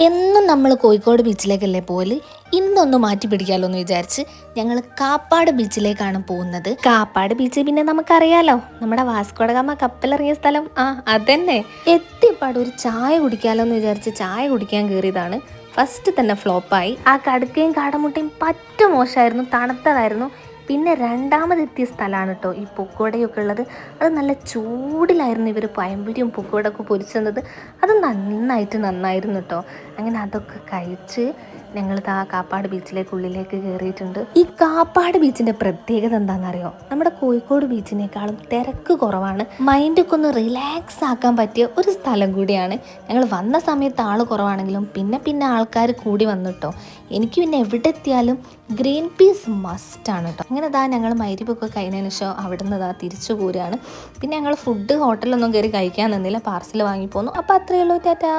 എന്നും നമ്മൾ കോഴിക്കോട് ബീച്ചിലേക്കല്ലേ പോല്. ഇന്നൊന്ന് മാറ്റി പിടിക്കാമല്ലോ എന്ന് വിചാരിച്ച് ഞങ്ങൾ കാപ്പാട് ബീച്ചിലേക്കാണ് പോകുന്നത്. കാപ്പാട് ബീച്ച് പിന്നെ നമുക്കറിയാലോ, നമ്മുടെ വാസ്കോഡ ഗാമ കപ്പലിറങ്ങിയ സ്ഥലം. അതന്നെ. എത്തിപ്പാട് ഒരു ചായ കുടിക്കാമല്ലോ എന്ന് വിചാരിച്ച് ചായ കുടിക്കാൻ കയറിയതാണ്. ഫസ്റ്റ് തന്നെ ഫ്ലോപ്പായി. ആ കടുക്കയും കാടമുട്ടയും പറ്റ മോശമായിരുന്നു, തണുത്തതായിരുന്നു. പിന്നെ രണ്ടാമതെത്തിയ സ്ഥലമാണ് കേട്ടോ ഈ പൊക്കോടയൊക്കെ ഉള്ളത്. അത് നല്ല ചൂടിലായിരുന്നു ഇവർ പഴംപൊരിയും പൊക്കോടൊക്കെ പൊരിച്ചത്. അത് നന്നായിരുന്നു കേട്ടോ. അങ്ങനെ അതൊക്കെ കഴിച്ച് ഞങ്ങൾ കാപ്പാട് ബീച്ചിലേക്കുള്ളിലേക്ക് കയറിയിട്ടുണ്ട്. ഈ കാപ്പാട് ബീച്ചിൻ്റെ പ്രത്യേകത എന്താണെന്നറിയോ? നമ്മുടെ കോഴിക്കോട് ബീച്ചിനേക്കാളും തിരക്ക് കുറവാണ്. മൈൻഡൊക്കെ ഒന്ന് റിലാക്സ് ആക്കാൻ പറ്റിയ ഒരു സ്ഥലം കൂടിയാണ്. ഞങ്ങൾ വന്ന സമയത്ത് ആൾ കുറവാണെങ്കിലും പിന്നെ ആൾക്കാർ കൂടി വന്നിട്ടോ. എനിക്ക് പിന്നെ എവിടെ എത്തിയാലും ഗ്രീൻ പീസ് മസ്റ്റാണ് കേട്ടോ. അങ്ങനെ ഞങ്ങൾ മൈരിപ്പൊക്കെ കഴിഞ്ഞതിന് ശേഷം അവിടെ നിന്ന് തിരിച്ചു പോരുകയാണ്. പിന്നെ ഞങ്ങൾ ഫുഡ് ഹോട്ടലൊന്നും കയറി കഴിക്കാൻ നിന്നില്ല, പാർസൽ വാങ്ങിപ്പോന്നു. അപ്പോൾ അത്രയേ ഉള്ളൂ. ടാറ്റാ.